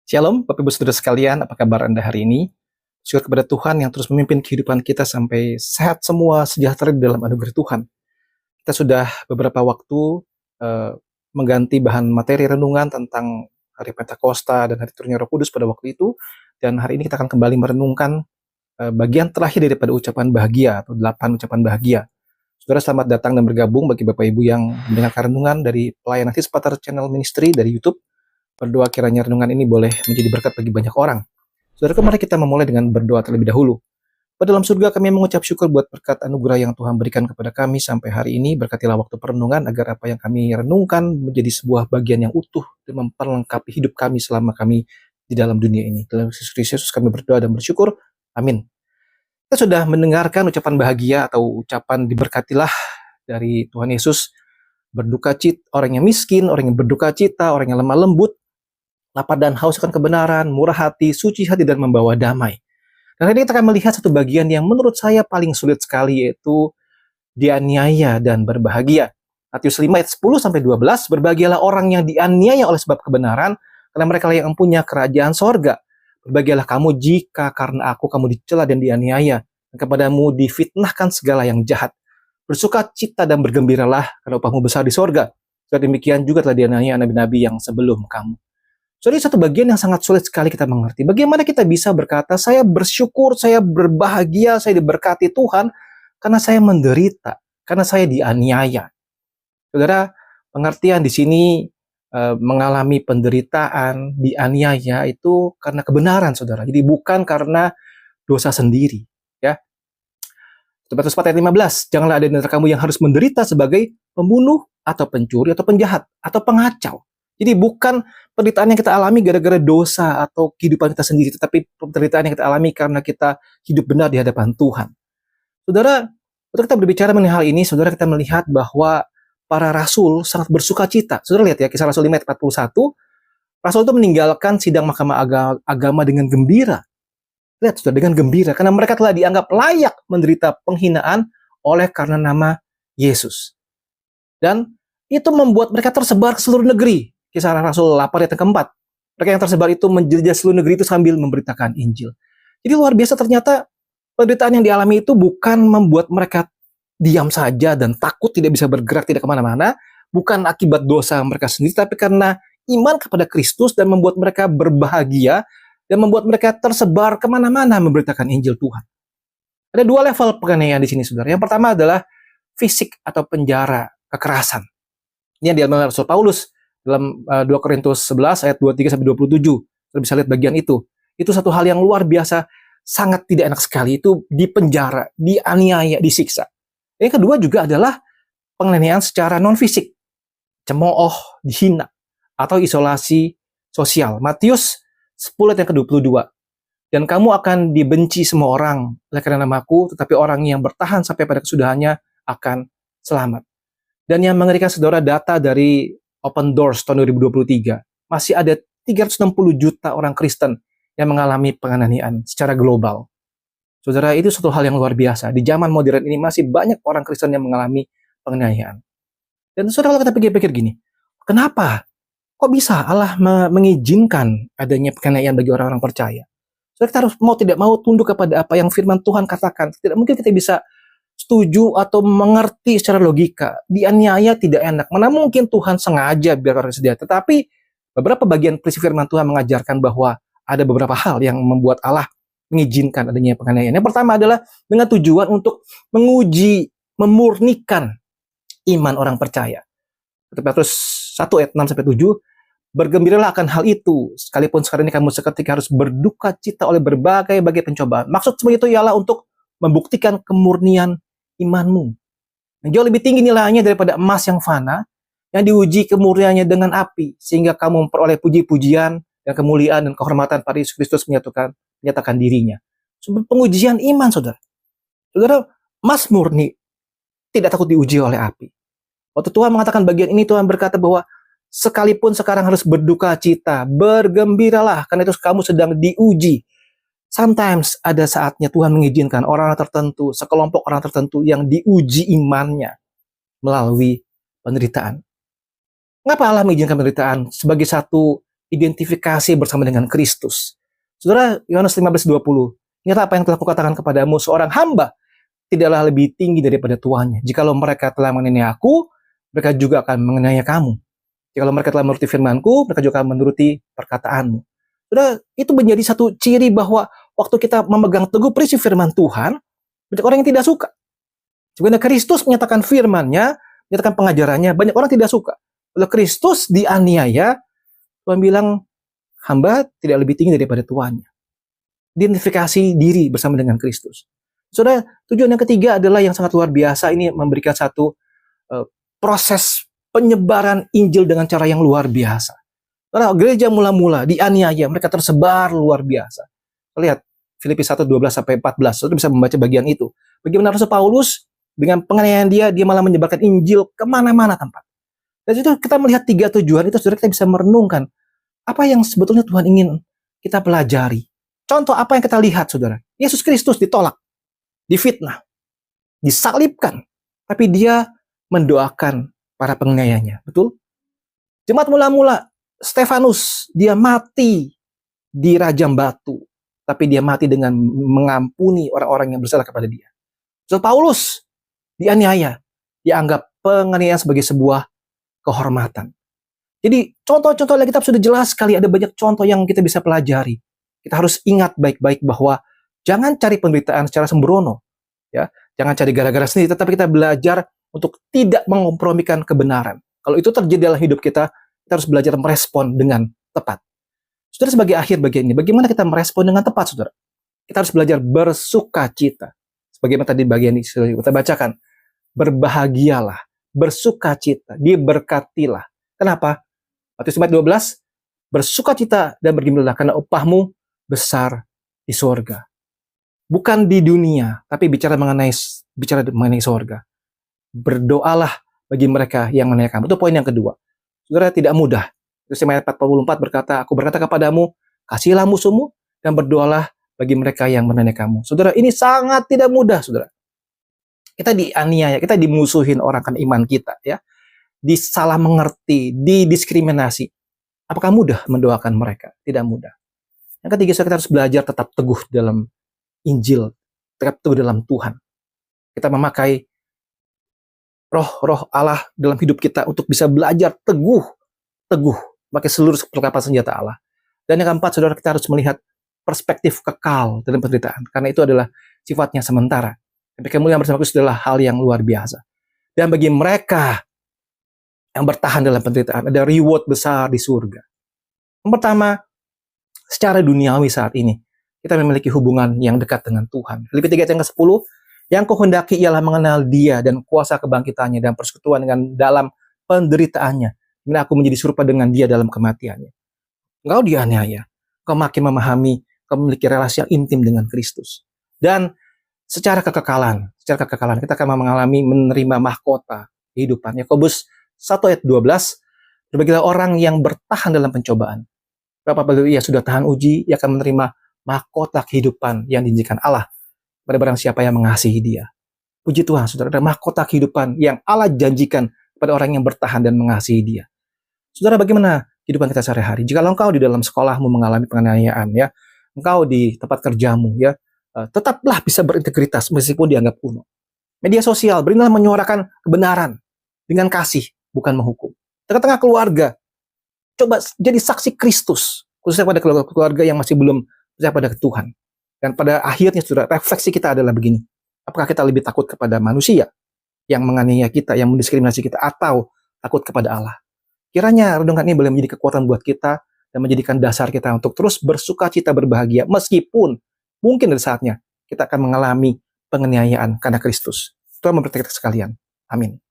Shalom, Bapak Ibu Saudara sekalian, apa kabar Anda hari ini? Syukur kepada Tuhan yang terus memimpin kehidupan kita sampai sehat semua, sejahtera di dalam anugerah Tuhan. Kita sudah beberapa waktu mengganti bahan materi renungan tentang hari Pentakosta dan hari turunnya Roh Kudus pada waktu itu. Dan hari ini kita akan kembali merenungkan bagian terakhir daripada ucapan bahagia atau 8 ucapan bahagia. Saudara selamat datang dan bergabung bagi Bapak Ibu yang mendengarkan renungan dari pelayanan Hispatar Channel Ministry dari YouTube. Berdoa kiranya renungan ini boleh menjadi berkat bagi banyak orang. Saudara, mari kita memulai dengan berdoa terlebih dahulu. Pada dalam surga kami mengucap syukur buat berkat anugerah yang Tuhan berikan kepada kami sampai hari ini. Berkatilah waktu perenungan agar apa yang kami renungkan menjadi sebuah bagian yang utuh dan memperlengkapi hidup kami selama kami di dalam dunia ini. Dalam Yesus kami berdoa dan bersyukur. Amin. Kita sudah mendengarkan ucapan bahagia atau ucapan diberkatilah dari Tuhan Yesus. Berduka cita, orang yang miskin, orang yang berduka cita, orang yang lemah lembut, lapar dan haus akan kebenaran, murah hati, suci hati, dan membawa damai. Dan hari ini kita akan melihat satu bagian yang menurut saya paling sulit sekali, yaitu dianiaya dan berbahagia. Matius 5 ayat 10-12, berbahagialah orang yang dianiaya oleh sebab kebenaran, karena mereka yang mempunyai kerajaan sorga. Berbahagialah kamu jika karena aku kamu dicela dan dianiaya, dan kepadamu difitnahkan segala yang jahat. Bersuka cita dan bergembiralah, karena upahmu besar di sorga. Dan demikian juga telah dianiaya nabi-nabi yang sebelum kamu. Jadi satu bagian yang sangat sulit sekali kita mengerti. Bagaimana kita bisa berkata, saya bersyukur, saya berbahagia, saya diberkati Tuhan, karena saya menderita, karena saya dianiaya. Saudara, pengertian di sini mengalami penderitaan, dianiaya itu karena kebenaran, saudara. Jadi bukan karena dosa sendiri. Ya. Matius 4 ayat 15, janganlah ada di antara kamu yang harus menderita sebagai pembunuh, atau pencuri, atau penjahat, atau pengacau. Jadi bukan penderitaan yang kita alami gara-gara dosa atau kehidupan kita sendiri, tetapi penderitaan yang kita alami karena kita hidup benar di hadapan Tuhan. Saudara, ketika kita berbicara mengenai hal ini, saudara, kita melihat bahwa para rasul sangat bersuka cita. Saudara lihat ya, Kisah Rasul 5 ayat 41, rasul itu meninggalkan sidang mahkamah agama dengan gembira. Lihat, saudara, dengan gembira, karena mereka telah dianggap layak menderita penghinaan oleh karena nama Yesus. Dan itu membuat mereka tersebar ke seluruh negeri. Kisah Rasul 8 ayat keempat. Mereka yang tersebar itu menjelajah seluruh negeri itu sambil memberitakan Injil. Jadi luar biasa, ternyata penderitaan yang dialami itu bukan membuat mereka diam saja dan takut tidak bisa bergerak, tidak kemana-mana. Bukan akibat dosa mereka sendiri, tapi karena iman kepada Kristus dan membuat mereka berbahagia dan membuat mereka tersebar kemana-mana memberitakan Injil Tuhan. Ada dua level penganiayaan di sini, saudara. Yang pertama adalah fisik atau penjara, kekerasan. Ini yang dialami Rasul Paulus dalam 2 Korintus 11 ayat 23-27. Kita bisa lihat bagian itu. Itu satu hal yang luar biasa, sangat tidak enak sekali. Itu dipenjara, dianiaya, disiksa. Yang kedua juga adalah penganiayaan secara non-fisik. Cemooh, dihina, atau isolasi sosial. Matius 10 ayat yang ke-22. Dan kamu akan dibenci semua orang oleh karena namaku, tetapi orang yang bertahan sampai pada kesudahannya akan selamat. Dan yang mengerikan, saudara, data dari Open Doors tahun 2023, masih ada 360 juta orang Kristen yang mengalami penganiayaan secara global. Saudara, itu suatu hal yang luar biasa. Di zaman modern ini masih banyak orang Kristen yang mengalami penganiayaan. Dan saudara, kalau kita pikir-pikir gini, kenapa? Kok bisa Allah mengizinkan adanya penganiayaan bagi orang-orang percaya? Saudara, kita harus mau tidak mau tunduk kepada apa yang firman Tuhan katakan. Tidak mungkin kita bisa setuju atau mengerti secara logika. Dianiaya tidak enak. Mana mungkin Tuhan sengaja biar orang sedia. Tetapi beberapa bagian prinsip firman Tuhan mengajarkan bahwa ada beberapa hal yang membuat Allah mengizinkan adanya penganiayaan. Yang pertama adalah dengan tujuan untuk menguji, memurnikan iman orang percaya. Terus 1 ayat 6-7, bergembiralah akan hal itu, sekalipun sekarang ini kamu seketika harus berduka cita oleh berbagai pencobaan. Maksud semua itu ialah untuk membuktikan kemurnian imanmu. Yang jauh lebih tinggi nilainya daripada emas yang fana, yang diuji kemurniannya dengan api, sehingga kamu memperoleh puji-pujian dan kemuliaan dan kehormatan pada Yesus Kristus menyatakan dirinya. Pengujian iman, saudara. Saudara, emas murni tidak takut diuji oleh api. Waktu Tuhan mengatakan bagian ini, Tuhan berkata bahwa sekalipun sekarang harus berduka cita, bergembiralah, karena itu kamu sedang diuji. Sometimes ada saatnya Tuhan mengizinkan orang tertentu, sekelompok orang tertentu yang diuji imannya melalui penderitaan. Mengapa Allah mengizinkan penderitaan? Sebagai satu identifikasi bersama dengan Kristus. Saudara, Yohanes 15:20, ingatlah apa yang telah kukatakan kepadamu, seorang hamba tidaklah lebih tinggi daripada tuannya. Jikalau mereka telah menganiaya aku, mereka juga akan menganiaya kamu. Jikalau mereka telah menuruti firman-Ku, mereka juga akan menuruti perkataanmu. Saudara, itu menjadi satu ciri bahwa waktu kita memegang teguh prinsip firman Tuhan, banyak orang yang tidak suka. Sebenarnya Kristus menyatakan firman-Nya, menyatakan pengajarannya, banyak orang tidak suka. Kalau Kristus dianiaya, Tuhan bilang, hamba tidak lebih tinggi daripada tuannya. Identifikasi diri bersama dengan Kristus. Saudara, tujuan yang ketiga adalah yang sangat luar biasa. Ini memberikan satu proses penyebaran Injil dengan cara yang luar biasa. Karena gereja mula-mula dianiaya, mereka tersebar luar biasa. Lihat, Filipi 1:12-14, saudara bisa membaca bagian itu. Bagaimana Rasul Paulus, dengan penganiayaan dia malah menyebarkan Injil kemana-mana tempat. Dan itu kita melihat tiga tujuan itu, saudara, kita bisa merenungkan apa yang sebetulnya Tuhan ingin kita pelajari. Contoh apa yang kita lihat, saudara. Yesus Kristus ditolak, difitnah, disalibkan. Tapi dia mendoakan para penganiayanya. Betul? Jemaat mula-mula, Stefanus, dia mati di rajam batu. Tapi dia mati dengan mengampuni orang-orang yang bersalah kepada dia. Rasul Paulus dianiaya, dianggap penganiayaan sebagai sebuah kehormatan. Jadi contoh-contoh Alkitab sudah jelas sekali, ada banyak contoh yang kita bisa pelajari. Kita harus ingat baik-baik bahwa jangan cari penderitaan secara sembrono, ya. Jangan cari gara-gara sendiri, tetapi kita belajar untuk tidak mengkompromikan kebenaran. Kalau itu terjadi dalam hidup kita, kita harus belajar merespon dengan tepat. Saudara, sebagai akhir bagian ini, bagaimana kita merespon dengan tepat, saudara? Kita harus belajar bersukacita. Sebagaimana tadi bagian ini sudah kita bacakan, berbahagialah, bersukacita, diberkatilah. Kenapa? Matius 5:12, bersukacita dan bergembiralah karena upahmu besar di sorga. Bukan di dunia, tapi bicara mengenai sorga. Berdoalah bagi mereka yang menganiaya kamu. Itu poin yang kedua. Saudara, tidak mudah. Terus ayat 44 berkata, aku berkata kepadamu, kasihilah musuhmu dan berdoalah bagi mereka yang menganiaya kamu. Saudara, ini sangat tidak mudah, saudara. Kita dianiaya, kita dimusuhin orang kan iman kita, ya. Disalah mengerti, didiskriminasi. Apakah mudah mendoakan mereka? Tidak mudah. Yang ketiga, saudara, kita harus belajar tetap teguh dalam Injil, tetap teguh dalam Tuhan. Kita memakai roh Allah dalam hidup kita untuk bisa belajar teguh, pakai seluruh perlengkapan senjata Allah. Dan yang keempat, saudara, kita harus melihat perspektif kekal dalam penderitaan, karena itu adalah sifatnya sementara. Tapi kemuliaan bersama Kristus adalah hal yang luar biasa. Dan bagi mereka yang bertahan dalam penderitaan, ada reward besar di surga. Yang pertama, secara duniawi saat ini, kita memiliki hubungan yang dekat dengan Tuhan. Filipi 3 ayat yang ke-10, yang kuhendaki ialah mengenal Dia dan kuasa kebangkitannya dan persekutuan dengan dalam penderitaannya. Ini aku menjadi serupa dengan Dia dalam kematiannya. Engkau dianiaya, engkau makin memahami, engkau memiliki relasi yang intim dengan Kristus. Dan secara kekekalan kita akan mengalami menerima mahkota kehidupan. Yakobus 1 ayat 12, berbagilah orang yang bertahan dalam pencobaan. Apabila ia sudah tahan uji, ia akan menerima mahkota kehidupan yang dijanjikan Allah pada barang siapa yang mengasihi Dia. Puji Tuhan, saudara, ada mahkota kehidupan yang Allah janjikan kepada orang yang bertahan dan mengasihi Dia. Saudara, bagaimana kehidupan kita sehari-hari? Jika engkau di dalam sekolahmu mengalami penganiayaan, ya, engkau di tempat kerjamu, ya, tetaplah bisa berintegritas meskipun dianggap kuno. Media sosial, berilah menyuarakan kebenaran dengan kasih, bukan menghukum. Tengah-tengah keluarga, coba jadi saksi Kristus, khususnya pada keluarga yang masih belum percaya pada Tuhan. Dan pada akhirnya, saudara, refleksi kita adalah begini. Apakah kita lebih takut kepada manusia yang menganiaya kita, yang mendiskriminasi kita, atau takut kepada Allah? Kiranya renungan ini boleh menjadi kekuatan buat kita dan menjadikan dasar kita untuk terus bersukacita, berbahagia, meskipun mungkin dari saatnya kita akan mengalami penganiayaan karena Kristus. Tuhan memberkati kita sekalian. Amin.